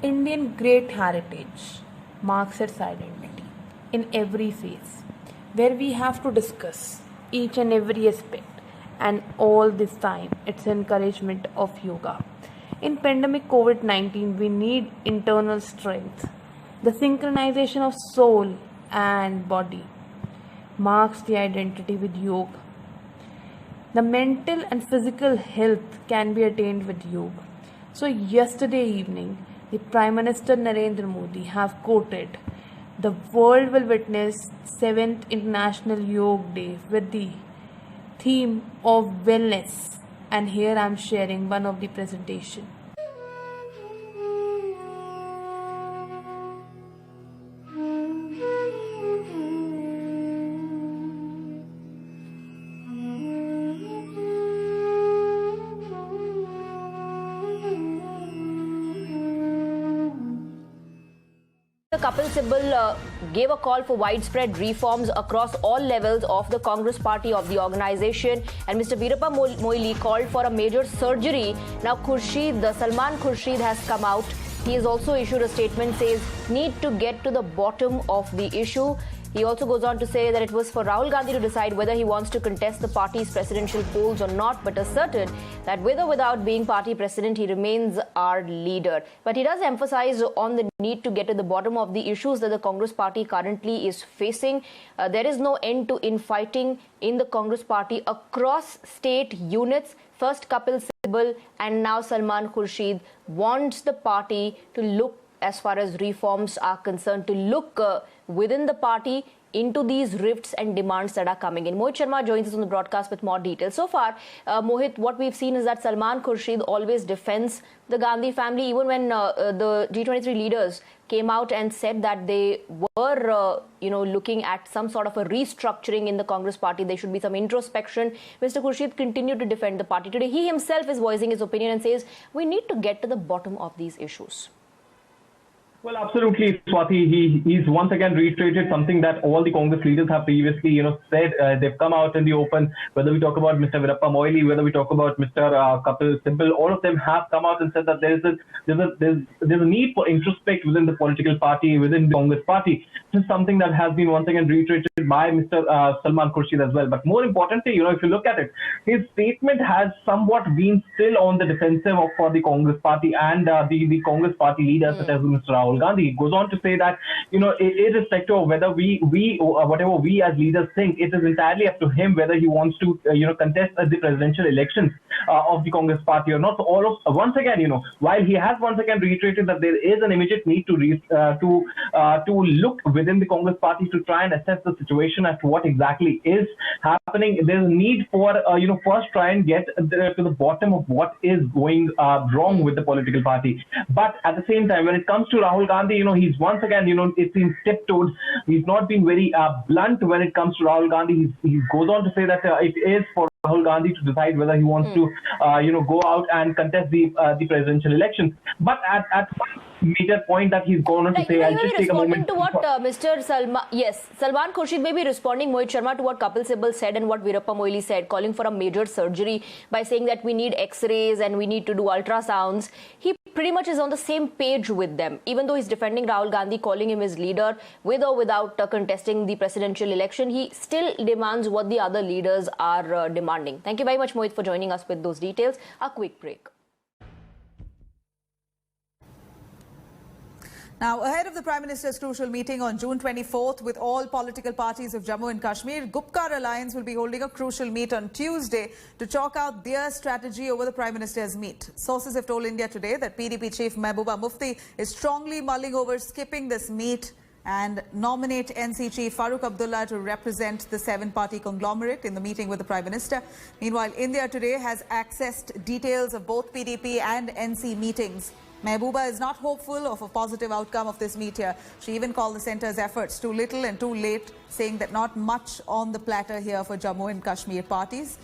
Indian great heritage marks its identity in every phase, where we have to discuss each and every aspect, and all this time its encouragement of yoga. In pandemic COVID-19, we need internal strength. The synchronization of soul and body marks the identity with yoga. The mental and physical health can be attained with yoga. So yesterday evening, the Prime Minister Narendra Modi have quoted, "The world will witness 7th International Yoga Day with the theme of wellness." And here I am sharing one of the presentation. Kapil Sibal gave a call for widespread reforms across all levels of the Congress party of the organization, and Mr. Veerappa Moily called for a major surgery. Now Salman Khurshid has come out. He has also issued a statement, says need to get to the bottom of the issue. He also goes on to say that it was for Rahul Gandhi to decide whether he wants to contest the party's presidential polls or not, but asserted that with or without being party president, he remains our leader. But he does emphasize on the need to get to the bottom of the issues that the Congress party currently is facing. There is no end to infighting in the Congress party across state units. First Kapil Sibal and now Salman Khurshid wants the party to look, as far as reforms are concerned, to look within the party into these rifts and demands that are coming in. Mohit Sharma joins us on the broadcast with more details. So far, Mohit, what we've seen is that Salman Khurshid always defends the Gandhi family, even when the G23 leaders came out and said that they were, looking at some sort of a restructuring in the Congress party. There should be some introspection. Mr. Khurshid continued to defend the party. Today, he himself is voicing his opinion and says, we need to get to the bottom of these issues. Well, absolutely, Swati. He's once again reiterated something that all the Congress leaders have previously, said. They've come out in the open. Whether we talk about Mr. Veerappa Moily, whether we talk about Mr. Kapil Sibal, all of them have come out and said that there's a need for introspect within the political party, within the Congress party. This is something that has been once again reiterated by Mr. Salman Khurshid as well. But more importantly, if you look at it, his statement has somewhat been still on the defensive for the Congress party and the Congress party leaders such as Mr. Rahul Gandhi. He goes on to say that, irrespective of whether whatever we as leaders think, it is entirely up to him whether he wants to, contest the presidential elections of the Congress party or not. So once again, while he has once again reiterated that there is an immediate need to look within the Congress party to try and assess the situation as to what exactly is happening, there's a need for, first try and get to the bottom of what is going wrong with the political party. But at the same time, when it comes to Rahul Gandhi, he's once again, it seems tiptoed. He's not been very blunt when it comes to Rahul Gandhi. He goes on to say that it is for Rahul Gandhi to decide whether he wants to, go out and contest the presidential elections. But at one major point that he's gone on to say, I'll just take a moment. To what Salman Khurshid may be responding, Mohit Sharma, to what Kapil Sibal said and what Veerappa Moily said, calling for a major surgery by saying that we need X-rays and we need to do ultrasounds. He pretty much is on the same page with them, even though he's defending Rahul Gandhi, calling him his leader, with or without contesting the presidential election. He still demands what the other leaders are demanding. Thank you very much, Mohit, for joining us with those details. A quick break. Now, ahead of the Prime Minister's crucial meeting on June 24th with all political parties of Jammu and Kashmir, Gupkar Alliance will be holding a crucial meet on Tuesday to chalk out their strategy over the Prime Minister's meet. Sources have told India Today that PDP chief Mehbooba Mufti is strongly mulling over skipping this meet and nominate NC chief Farooq Abdullah to represent the 7-party conglomerate in the meeting with the Prime Minister. Meanwhile, India Today has accessed details of both PDP and NC meetings. Mehbooba is not hopeful of a positive outcome of this meet here. She even called the centre's efforts too little and too late, saying that not much on the platter here for Jammu and Kashmir parties.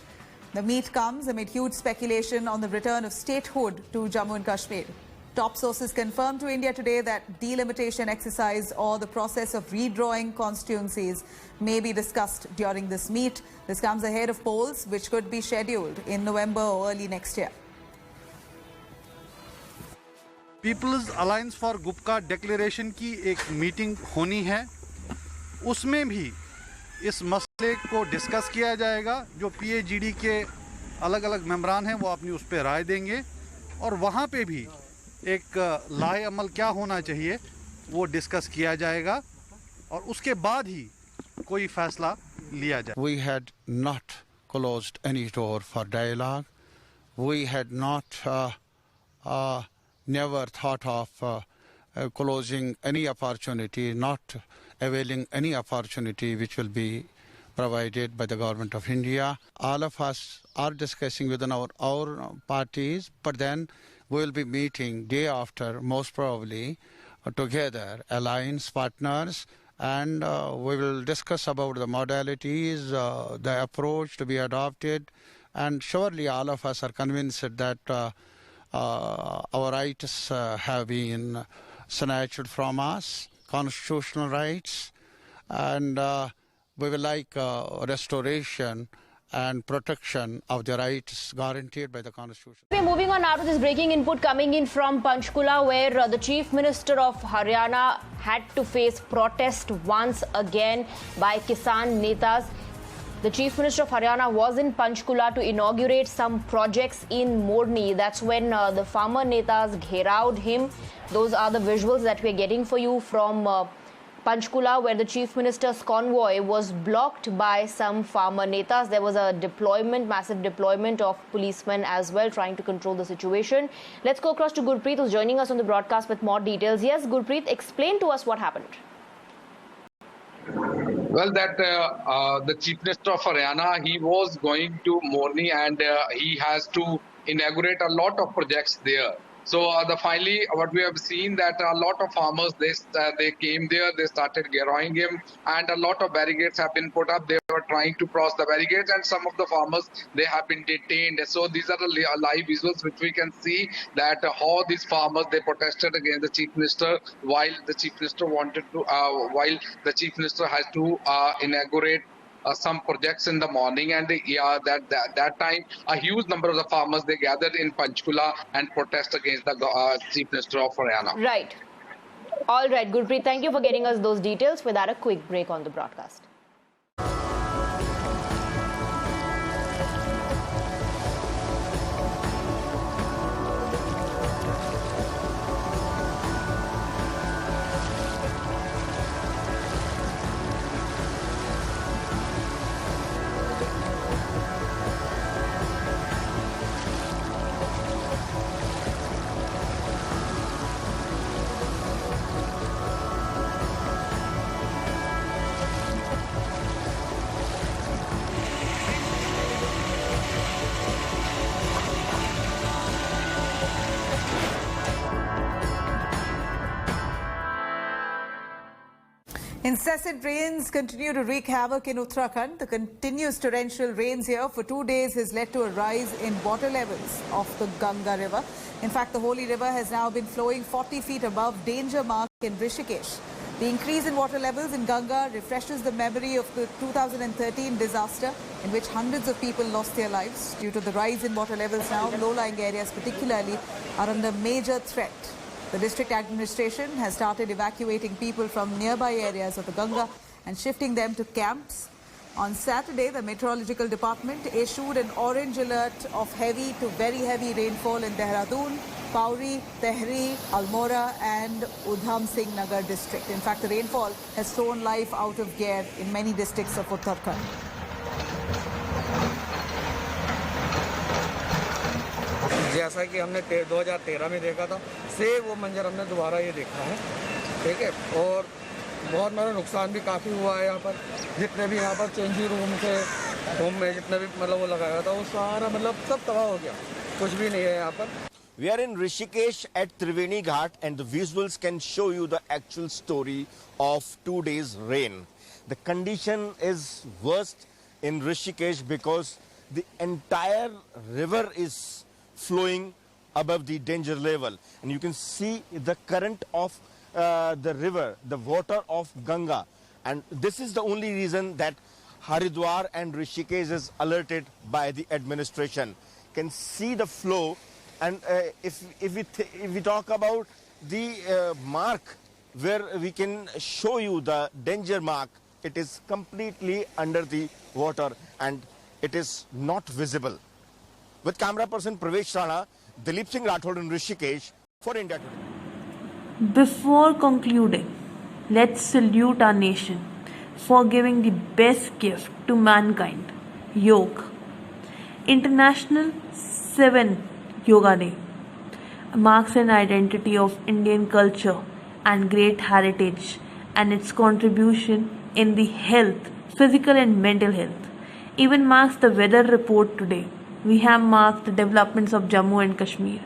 The meet comes amid huge speculation on the return of statehood to Jammu and Kashmir. Top sources confirmed to India Today that delimitation exercise or the process of redrawing constituencies may be discussed during this meet. This comes ahead of polls which could be scheduled in November or early next year. People's alliance for Gupkar declaration की एक meeting होनी है, उसमें भी इस मसले को discuss किया जाएगा। जो पीएजीडी के अलग अलग मेंबरान हैं वो अपनी उस पर राय देंगे और वहाँ पे भी एक लाए अमल क्या होना चाहिए वो डिस्कस किया जाएगा और उसके बाद ही कोई फैसला लिया जाए। We had not closed any door for dialogue. We had not never thought of closing any opportunity, not availing any opportunity which will be provided by the government of India. All of us are discussing within our parties, but then we will be meeting day after, most probably, together, alliance partners, and we will discuss about the modalities, the approach to be adopted, and surely all of us are convinced that our rights have been snatched from us, constitutional rights, and we will like restoration and protection of the rights guaranteed by the Constitution. We're moving on now to this breaking input coming in from Panchkula, where the Chief Minister of Haryana had to face protest once again by Kisan Netas. The Chief Minister of Haryana was in Panchkula to inaugurate some projects in Morni. That's when the farmer Netas gherawed him. Those are the visuals that we're getting for you from Panchkula, where the Chief Minister's convoy was blocked by some farmer Netas. There was a deployment, massive deployment of policemen as well, trying to control the situation. Let's go across to Gurpreet, who's joining us on the broadcast with more details. Yes, Gurpreet, explain to us what happened. Well, the Chief Minister of Haryana, he was going to Morni and he has to inaugurate a lot of projects there. So finally, what we have seen that a lot of farmers, they came there, they started garrowing him, and a lot of barricades have been put up. They were trying to cross the barricades, and some of the farmers, they have been detained. So these are the live visuals which we can see that how these farmers, they protested against the Chief Minister while the Chief Minister has to inaugurate some projects in the morning, and that time a huge number of the farmers, they gathered in Panchkula and protest against the Chief Minister of Haryana. Right. All right, Gurpreet, thank you for getting us those details. Without a quick break on the broadcast. Incessant rains continue to wreak havoc in Uttarakhand. The continuous torrential rains here for 2 days has led to a rise in water levels of the Ganga River. In fact, the holy river has now been flowing 40 feet above danger mark in Rishikesh. The increase in water levels in Ganga refreshes the memory of the 2013 disaster in which hundreds of people lost their lives. Due to the rise in water levels now, low-lying areas particularly are under major threat. The district administration has started evacuating people from nearby areas of the Ganga and shifting them to camps. On Saturday, the Meteorological Department issued an orange alert of heavy to very heavy rainfall in Dehradun, Pauri, Tehri, Almora and Udham Singh Nagar district. In fact, the rainfall has thrown life out of gear in many districts of Uttarakhand. जैसा कि हमने 2013 में देखा था, same वो मंजर हमने दोबारा ये देखा है, ठीक है। और बहुत बड़ा नुकसान भी काफ़ी हुआ है यहाँ पर। जितने भी यहाँ पर चेंजिंग रूम थे, होम में जितने भी मतलब वो लगाया था, वो सारा मतलब सब तबाह हो गया, कुछ भी नहीं है यहाँ पर। We are in Rishikesh at Triveni Ghat, and the visuals can show you the actual story of 2 days rain. The condition is worst in Rishikesh because the entire river is flowing above the danger level, and you can see the current of the river, the water of Ganga, and this is the only reason that Haridwar and Rishikesh is alerted by the administration. You can see the flow And if we talk about the mark where we can show you the danger mark, it is completely under the water and it is not visible. With camera person Pravesh Rana, Dilip Singh Rathod in Rishikesh for India Today. Before concluding, let's salute our nation for giving the best gift to mankind, yoga. International 7th Yoga Day marks an identity of Indian culture and great heritage and its contribution in the health, physical and mental health. Even marks the weather report today. We have marked the developments of Jammu and Kashmir.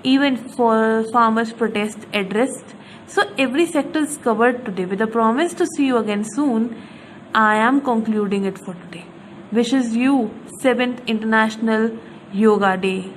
Even for farmers' protest addressed. So every sector is covered today. With a promise to see you again soon, I am concluding it for today. Wishes you 7th International Yoga Day.